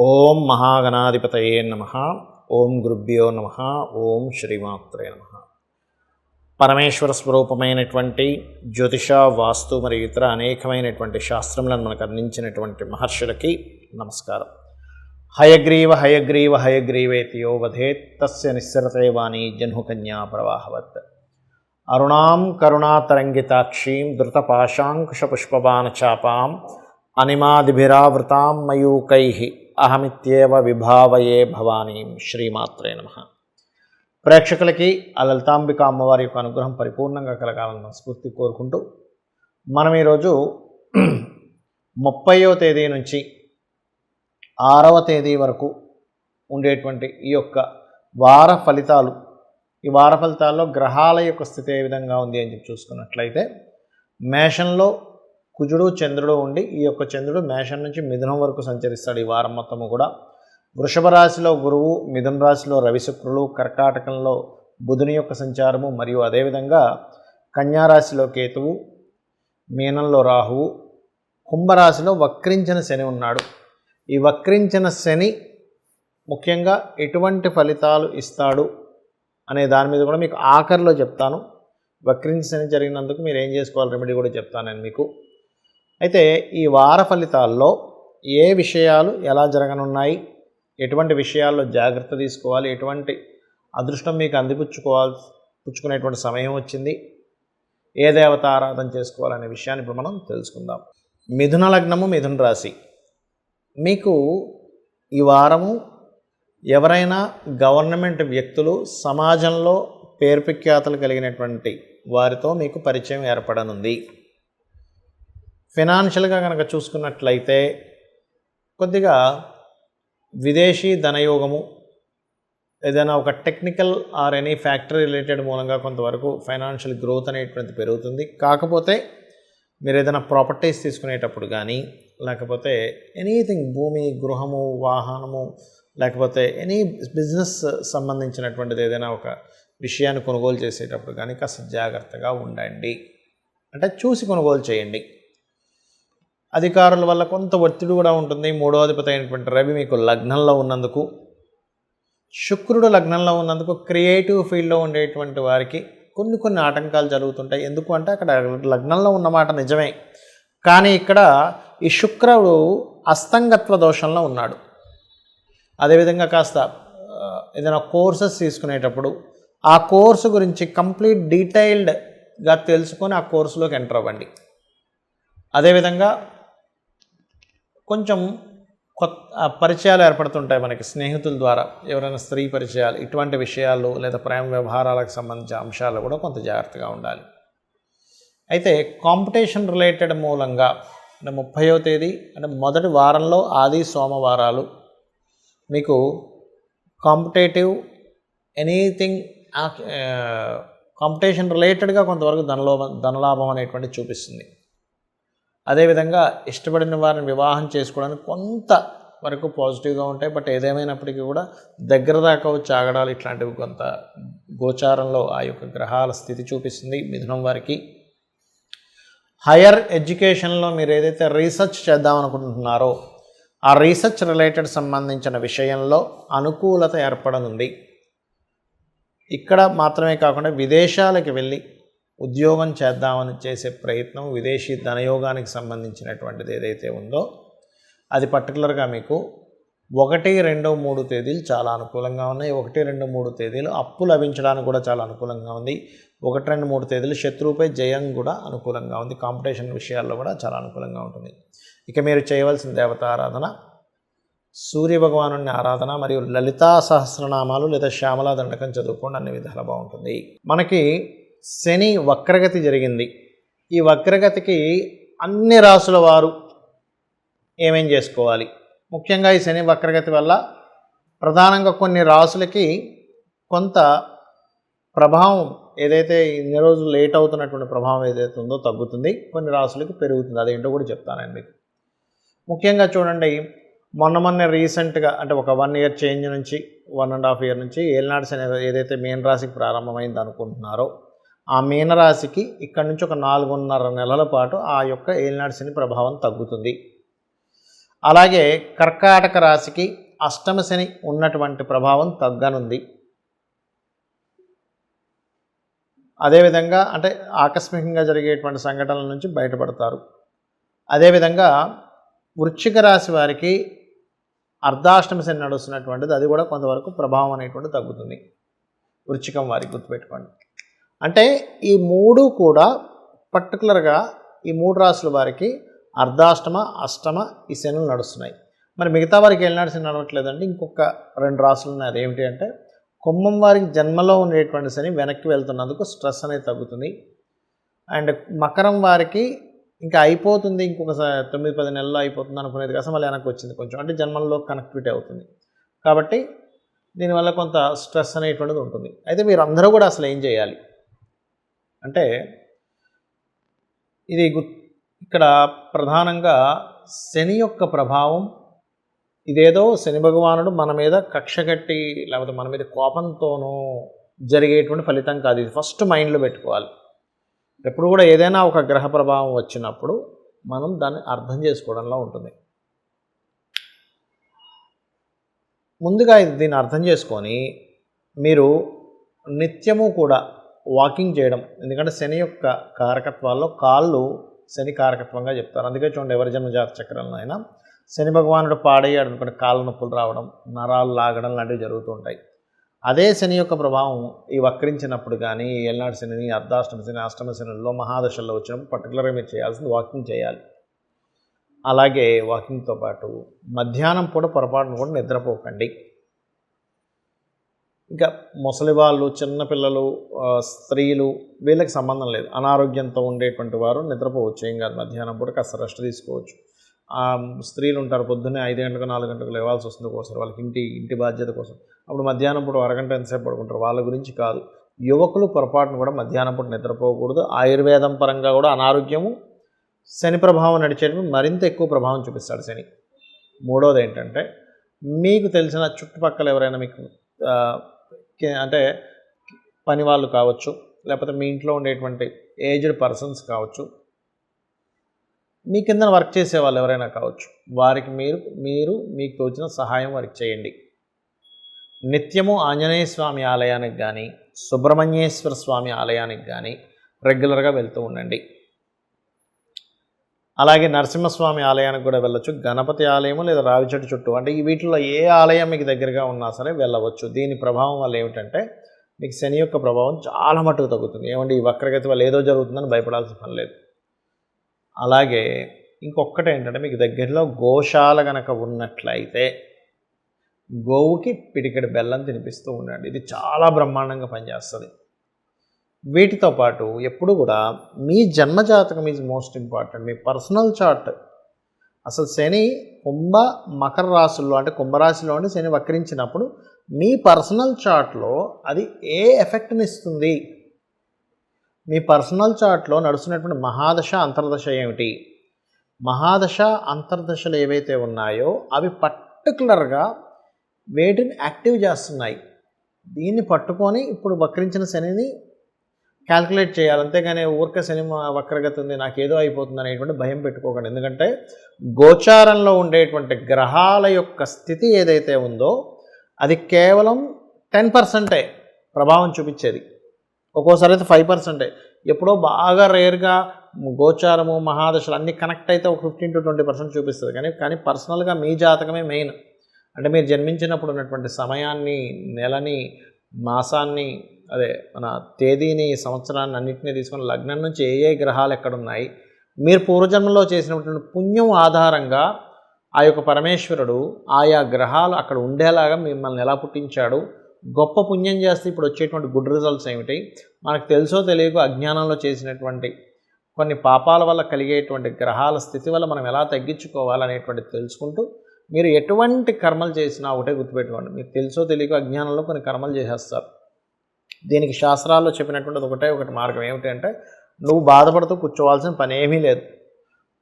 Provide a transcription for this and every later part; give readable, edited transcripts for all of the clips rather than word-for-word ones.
ఓం మహాగణాధిపతయే నమః. ఓం గురుభ్యో నమః. ఓం శ్రీమాత్రే నమః. పరమేశ్వర స్వరూపమైనటువంటి జ్యోతిష, వాస్తు మరియు ఇతర అనేకమైనటువంటి శాస్త్రములను మనకు అందించినటువంటి మహర్షులకి నమస్కారం. హయగ్రీవ హయగ్రీవ హయగ్రీవేతి యో వధేత్ తస్య నిస్సరతే వాణి జహ్నుకన్యా ప్రవాహవత్. అరుణాం కరుణాతరంగితాక్షీం ధృతపాశాంకుశపుష్పబాణచాపాం అనిమాదిభిరావృతాం మయూకైః అహమిత్యేవ విభావయే భవానీం. శ్రీమాత్రే నమః. ప్రేక్షకులకి ఆ లలితాంబిక అమ్మవారి యొక్క అనుగ్రహం పరిపూర్ణంగా కలగాలని మనస్ఫూర్తి కోరుకుంటూ మనం ఈరోజు 30వ తేదీ నుంచి 6వ తేదీ వరకు ఉండేటువంటి ఈ యొక్క వార ఫలితాలు, ఈ వార ఫలితాల్లో గ్రహాల యొక్క స్థితి ఏ విధంగా ఉంది అని చెప్పి చూసుకున్నట్లయితే, మేషంలో కుజుడు చంద్రుడు ఉండి, ఈ యొక్క చంద్రుడు మేషం నుంచి మిథునం వరకు సంచరిస్తాడు ఈ వారం మొత్తము కూడా. వృషభ రాశిలో గురువు, మిథున రాశిలో రవి శుక్రులు, కర్కాటకంలో బుధుని యొక్క సంచారము, మరియు అదేవిధంగా కన్యారాశిలో కేతువు, మీనంలో రాహువు, కుంభరాశిలో వక్రించిన శని ఉన్నాడు. ఈ వక్రించిన శని ముఖ్యంగా ఎటువంటి ఫలితాలు ఇస్తాడు అనే దాని మీద కూడా మీకు ఆఖరిలో చెప్తాను. వక్రించిన శని జరిగినందుకు మీరు ఏం చేసుకోవాలి రెమెడీ కూడా చెప్తాను నేను మీకు. అయితే ఈ వార ఫలితాల్లో ఏ విషయాలు ఎలా జరగనున్నాయి, విషయాల్లో జాగ్రత్త తీసుకోవాలి, ఎటువంటి అదృష్టం మీకు పుచ్చుకునేటువంటి సమయం వచ్చింది, ఏ దేవత ఆరాధన చేసుకోవాలనే విషయాన్ని ఇప్పుడు మనం తెలుసుకుందాం. మిథున లగ్నము, మిథున రాశి. మీకు ఈ వారము ఎవరైనా గవర్నమెంట్ వ్యక్తులు, సమాజంలో పేరు ప్రఖ్యాతలు కలిగినటువంటి వారితో మీకు పరిచయం ఏర్పడనుంది. ఫినాన్షియల్గా కనుక చూసుకున్నట్లయితే కొద్దిగా విదేశీ ధనయోగము, ఏదైనా ఒక technical or any factory related మూలంగా కొంతవరకు ఫైనాన్షియల్ గ్రోత్ అనేటువంటిది పెరుగుతుంది. కాకపోతే మీరు ఏదైనా ప్రాపర్టీస్ తీసుకునేటప్పుడు కానీ, లేకపోతే ఎనీథింగ్ భూమి, గృహము, వాహనము, లేకపోతే ఎనీ బిజినెస్ సంబంధించినటువంటిది ఏదైనా ఒక విషయాన్ని కొనుగోలు చేసేటప్పుడు కానీ కాస్త జాగ్రత్తగా ఉండండి. అంటే చూసి కొనుగోలు చేయండి. అధికారుల వల్ల కొంత ఒత్తిడి కూడా ఉంటుంది. 3వ అధిపతి అయినటువంటి రవి మీకు లగ్నంలో ఉన్నందుకు, శుక్రుడు లగ్నంలో ఉన్నందుకు క్రియేటివ్ ఫీల్డ్లో ఉండేటువంటి వారికి కొన్ని ఆటంకాలు జరుగుతుంటాయి. ఎందుకు అంటే అక్కడ లగ్నంలో ఉన్నమాట నిజమే, కానీ ఇక్కడ ఈ శుక్రుడు అస్తంగత్వ దోషంలో ఉన్నాడు. అదేవిధంగా కాస్త ఏదైనా కోర్సెస్ తీసుకునేటప్పుడు ఆ కోర్సు గురించి కంప్లీట్ డీటెయిల్డ్గా తెలుసుకొని ఆ కోర్సులోకి ఎంటర్ అవ్వండి. అదేవిధంగా కొంచెం కొత్త పరిచయాలు ఏర్పడుతుంటాయి మనకి స్నేహితుల ద్వారా, ఎవరైనా స్త్రీ పరిచయాలు, ఇటువంటి విషయాలు లేదా ప్రేమ వ్యవహారాలకు సంబంధించిన అంశాలు కూడా కొంత జాగ్రత్తగా ఉండాలి. అయితే కాంపిటీషన్ రిలేటెడ్ మూలంగా అంటే 30వ తేదీ అంటే మొదటి వారంలో ఆది సోమవారాలు మీకు కాంపిటేటివ్ ఎనీథింగ్ కాంపిటీషన్ రిలేటెడ్గా కొంతవరకు ధనలాభం అనేటువంటి చూపిస్తుంది. అదేవిధంగా ఇష్టపడిన వారిని వివాహం చేసుకోవడానికి కొంత వరకు పాజిటివ్గా ఉంటాయి. బట్ ఏదేమైనప్పటికీ కూడా దగ్గర దాకా వచ్చి ఆగడాలు ఇట్లాంటివి కొంత గోచారంలో ఆ యొక్క గ్రహాల స్థితి చూపిస్తుంది మిథునం వారికి. హయ్యర్ ఎడ్యుకేషన్లో మీరు ఏదైతే రీసెర్చ్ చేద్దామనుకుంటున్నారో ఆ రీసెర్చ్ రిలేటెడ్ సంబంధించిన విషయంలో అనుకూలత ఏర్పడనుంది. ఇక్కడ మాత్రమే కాకుండా విదేశాలకు వెళ్ళి ఉద్యోగం చేద్దామని చేసే ప్రయత్నం, విదేశీ ధనయోగానికి సంబంధించినటువంటిది ఏదైతే ఉందో అది పర్టికులర్గా మీకు 1, 2, 3 తేదీలు చాలా అనుకూలంగా ఉన్నాయి. 1, 2, 3 తేదీలు అప్పు లభించడానికి కూడా చాలా అనుకూలంగా ఉంది. 1, 2, 3 తేదీలు శత్రువుపై జయం కూడా అనుకూలంగా ఉంది. కాంపిటీషన్ విషయాల్లో కూడా చాలా అనుకూలంగా ఉంటుంది. ఇక మీరు చేయవలసిన దేవత ఆరాధన సూర్య భగవాను ఆరాధన మరియు లలితా సహస్రనామాలు లేదా శ్యామలా దండకం చదువుకోండి, అన్ని విధాలా బాగుంటుంది. మనకి శని వక్రగతి జరిగింది. ఈ వక్రగతికి అన్ని రాసుల వారు ఏమేం చేసుకోవాలి? ముఖ్యంగా ఈ శని వక్రగతి వల్ల ప్రధానంగా కొన్ని రాసులకి కొంత ప్రభావం, ఏదైతే ఇన్ని రోజులు లేట్ అవుతున్నటువంటి ప్రభావం ఏదైతే ఉందో తగ్గుతుంది, కొన్ని రాసులకి పెరుగుతుంది. అదేంటో కూడా చెప్తానండి మీకు. ముఖ్యంగా చూడండి, మొన్న రీసెంట్గా అంటే ఒక 1 ఇయర్ చేంజ్ నుంచి 1.5 ఇయర్ నుంచి ఏలినాడు శని ఏదైతే మీన రాశికి ప్రారంభమైంది అనుకుంటున్నారో ఆ మీనరాశికి ఇక్కడ నుంచి ఒక 4.5 నెలల పాటు ఆ యొక్క ఏలినాడు శని ప్రభావం తగ్గుతుంది. అలాగే కర్కాటక రాశికి అష్టమ శని ఉన్నటువంటి ప్రభావం తగ్గనుంది. అదేవిధంగా అంటే ఆకస్మికంగా జరిగేటువంటి సంఘటనల నుంచి బయటపడతారు. అదేవిధంగా వృశ్చిక రాశి వారికి అర్ధాష్టమ శని నడుస్తున్నటువంటిది, అది కూడా కొంతవరకు ప్రభావం అనేటువంటి తగ్గుతుంది. వృశ్చికం వారికి గుర్తుపెట్టుకోండి. అంటే ఈ మూడు కూడా పర్టికులర్గా ఈ 3 రాశుల వారికి అర్ధాష్టమ అష్టమ ఈ శనులు నడుస్తున్నాయి. మరి మిగతా వారికి ఏలినాటి శని నడవట్లేదండి. ఇంకొక 2 రాశులు ఉన్నాయి. అదేమిటి అంటే కుంభం వారికి జన్మలో ఉండేటువంటి శని వెనక్కి వెళ్తున్నందుకు స్ట్రెస్ అనేది తగ్గుతుంది. అండ్ మకరం వారికి ఇంకా అయిపోతుంది, ఇంకొక 9-10 నెలల్లో అయిపోతుంది అనుకునేది కాస్త మళ్ళీ వెనక్కి వచ్చింది కొంచెం, అంటే జన్మల్లో కనెక్టివిటీ అవుతుంది. కాబట్టి దీనివల్ల కొంత స్ట్రెస్ అనేటువంటిది ఉంటుంది. అయితే మీరు అందరూ కూడా అసలు ఏం చేయాలి అంటే ఇది ఇక్కడ ప్రధానంగా శని యొక్క ప్రభావం, ఇదేదో శని భగవానుడు మన మీద కక్ష కట్టి లేకపోతే మన మీద కోపంతోనూ జరిగేటువంటి ఫలితం కాదు. ఇది ఫస్ట్ మైండ్లో పెట్టుకోవాలి. ఎప్పుడు కూడా ఏదైనా ఒక గ్రహ ప్రభావం వచ్చినప్పుడు మనం దాన్ని అర్థం చేసుకోవడంలో ఉంటుంది. ముందుగా దీన్ని అర్థం చేసుకొని మీరు నిత్యము కూడా వాకింగ్ చేయడం, ఎందుకంటే శని యొక్క కారకత్వాల్లో కాళ్ళు శని కారకత్వంగా చెప్తారు. అందుకే చూడండి, ఎవరి జన్మజాత చక్రంలో అయినా శని భగవానుడు పాడయ్యాడు అనుకోండి, కాళ్ళ నొప్పులు రావడం, నరాలు లాగడం లాంటివి జరుగుతూ ఉంటాయి. అదే శని యొక్క ప్రభావం ఈ వక్రించినప్పుడు కానీ, ఏళ్ళనాటి శని, అర్ధాష్టమ శని, అష్టమ శనిలో, మహాదశల్లో వచ్చినప్పుడు పర్టికులర్గా మీరు చేయాల్సింది వాకింగ్ చేయాలి. అలాగే వాకింగ్తో పాటు మధ్యాహ్నం పూట పొరపాటును కూడా నిద్రపోకండి. ఇంకా ముసలి వాళ్ళు, చిన్నపిల్లలు, స్త్రీలు, వీళ్ళకి సంబంధం లేదు. అనారోగ్యంతో ఉండేటువంటి వారు నిద్రపోవచ్చు, ఏం కాదు. మధ్యాహ్నం పూట కాస్త రెస్ట్ తీసుకోవచ్చు. స్త్రీలు ఉంటారు, పొద్దున్నే 5 గంటలకు 4 గంటలకు లేవాల్సి వస్తుంది ఒకసారి వాళ్ళకి ఇంటి బాధ్యత కోసం. అప్పుడు మధ్యాహ్నం పూట అరగంట ఎంతసేపు పడుకుంటారు, వాళ్ళ గురించి కాదు. యువకులు పొరపాటును కూడా మధ్యాహ్నం పూట నిద్రపోకూడదు. ఆయుర్వేదం పరంగా కూడా అనారోగ్యము శని ప్రభావం నడిచేటప్పుడు మరింత ఎక్కువ ప్రభావం చూపిస్తాడు శని. మూడవది ఏంటంటే, మీకు తెలిసిన చుట్టుపక్కల ఎవరైనా మీకు అంటే పని వాళ్ళు కావచ్చు, లేకపోతే మీ ఇంట్లో ఉండేటువంటి ఏజ్డ్ పర్సన్స్ కావచ్చు, మీ కింద వర్క్ చేసే వాళ్ళు ఎవరైనా కావచ్చు, వారికి మీకు తోచిన సహాయం వారికి చేయండి. నిత్యము ఆంజనేయ స్వామి ఆలయానికి కానీ, సుబ్రహ్మణ్యేశ్వర స్వామి ఆలయానికి కానీ రెగ్యులర్గా వెళ్తూ ఉండండి. అలాగే నరసింహస్వామి ఆలయానికి కూడా వెళ్ళవచ్చు. గణపతి ఆలయము లేదా రావి చెట్టు చుట్టూ, అంటే ఈ వీటిలో ఏ ఆలయం మీకు దగ్గరగా ఉన్నా సరే వెళ్ళవచ్చు. దీని ప్రభావం వల్ల ఏమిటంటే మీకు శని యొక్క ప్రభావం చాలా మట్టుకు తగ్గుతుంది. ఏమంటే ఈ వక్రగతి వల్ల ఏదో జరుగుతుందని భయపడాల్సిన పని లేదు. అలాగే ఇంకొకటి ఏంటంటే, మీకు దగ్గరలో గోశాల కనుక ఉన్నట్లయితే గోవుకి పిడికెడు బెల్లం తినిపిస్తూ ఉండండి. ఇది చాలా బ్రహ్మాండంగా పనిచేస్తుంది. వీటితో పాటు ఎప్పుడు కూడా మీ జన్మజాతకం ఈజ్ మోస్ట్ ఇంపార్టెంట్. మీ పర్సనల్ చార్ట్, అసలు శని మకర రాశుల్లో, అంటే కుంభరాశిలో ఉండి శని వక్రించినప్పుడు మీ పర్సనల్ చార్ట్లో అది ఏ ఎఫెక్ట్ని ఇస్తుంది, మీ పర్సనల్ చార్ట్లో నడుస్తున్నటువంటి మహాదశ అంతర్దశ ఏమిటి, మహాదశ అంతర్దశలు ఏవైతే ఉన్నాయో అవి పర్టికులర్గా వేటిని యాక్టివ్ చేస్తున్నాయి. దీన్ని పట్టుకొని ఇప్పుడు వక్రించిన శనిని క్యాల్కులేట్ చేయాలి. అంతేగాని ఊరికే శని వక్రగతి ఉంది, నాకేదో అయిపోతుంది అనేటువంటి భయం పెట్టుకోకండి. ఎందుకంటే గోచారంలో ఉండేటువంటి గ్రహాల యొక్క స్థితి ఏదైతే ఉందో అది కేవలం 10% ప్రభావం చూపించేది. ఒక్కోసారి అయితే 5%. ఎప్పుడో బాగా రేర్గా గోచారము మహాదశలు అన్నీ కనెక్ట్ అయితే ఒక 15-20% చూపిస్తుంది. కానీ పర్సనల్గా మీ జాతకమే మెయిన్. అంటే మీరు జన్మించినప్పుడు ఉన్నటువంటి సమయాన్ని, నెలని, మాసాన్ని, అదే మన తేదీని, సంవత్సరాన్ని అన్నింటినీ తీసుకొని లగ్నం నుంచి ఏ గ్రహాలు ఎక్కడున్నాయి, మీరు పూర్వజన్మలో చేసినటువంటి పుణ్యం ఆధారంగా ఆ యొక్క పరమేశ్వరుడు ఆయా గ్రహాలు అక్కడ ఉండేలాగా మిమ్మల్ని ఎలా పుట్టించాడు, గొప్ప పుణ్యం చేస్తే ఇప్పుడు వచ్చేటువంటి గుడ్ రిజల్ట్స్ ఏమిటి, మనకు తెలుసో తెలియకో అజ్ఞానంలో చేసినటువంటి కొన్ని పాపాల వల్ల కలిగేటువంటి గ్రహాల స్థితి వల్ల మనం ఎలా తగ్గించుకోవాలనేటువంటిది తెలుసుకుంటూ మీరు ఎటువంటి కర్మలు చేసినా ఒకటే గుర్తుపెట్టుకోండి, మీకు తెలుసో తెలియకో అజ్ఞానంలో కొన్ని కర్మలు చేసేస్తారు. దీనికి శాస్త్రాల్లో చెప్పినటువంటిది ఒకటి మార్గం ఏమిటంటే, నువ్వు బాధపడుతూ కూర్చోవాల్సిన పని ఏమీ లేదు.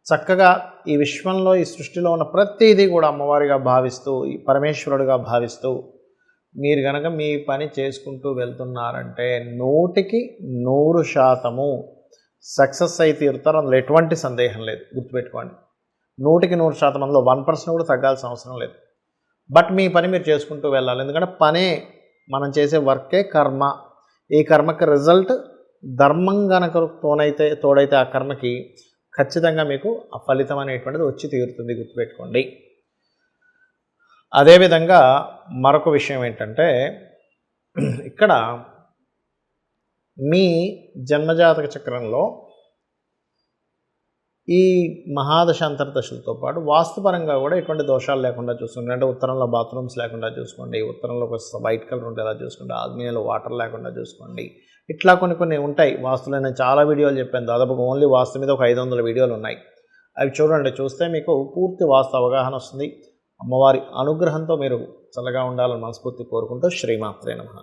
చక్కగా ఈ విశ్వంలో, ఈ సృష్టిలో ఉన్న ప్రతిదీ కూడా అమ్మవారిగా భావిస్తూ, ఈ పరమేశ్వరుడిగా భావిస్తూ మీరు కనుక మీ పని చేసుకుంటూ వెళ్తున్నారంటే 100% సక్సెస్ అయితే తీరుతారు. అందులో ఎటువంటి సందేహం లేదు. గుర్తుపెట్టుకోండి, 100% అందులో 1% కూడా తగ్గాల్సిన అవసరం లేదు. బట్ మీ పని మీరు చేసుకుంటూ వెళ్ళాలి. ఎందుకంటే పనే మనం చేసే వర్కే కర్మ. ఈ కర్మకి రిజల్ట్ ధర్మం గనక తోడైతే ఆ కర్మకి ఖచ్చితంగా మీకు ఆ ఫలితం అనేటువంటిది వచ్చి తీరుతుంది, గుర్తుపెట్టుకోండి. అదేవిధంగా మరొక విషయం ఏంటంటే ఇక్కడ మీ జన్మజాతక చక్రంలో ఈ మహాదశ అంతర్దశలతో పాటు వాస్తుపరంగా కూడా ఎటువంటి దోషాలు లేకుండా చూసుకోండి. అంటే ఉత్తరంలో బాత్రూమ్స్ లేకుండా చూసుకోండి, ఉత్తరంలో వైట్ కలర్ ఉండేలా చూసుకోండి, ఆగ్నేయంలో వాటర్ లేకుండా చూసుకోండి. ఇట్లా కొన్ని ఉంటాయి వాస్తులో. నేను చాలా వీడియోలు చెప్పాను, దాదాపుగా ఓన్లీ వాస్తు మీద ఒక 500 వీడియోలు ఉన్నాయి. అవి చూడండి, చూస్తే మీకు పూర్తి వాస్తు అవగాహన వస్తుంది. అమ్మవారి అనుగ్రహంతో మీరు చల్లగా ఉండాలని మనస్ఫూర్తి కోరుకుంటూ శ్రీమాత్రే నమః.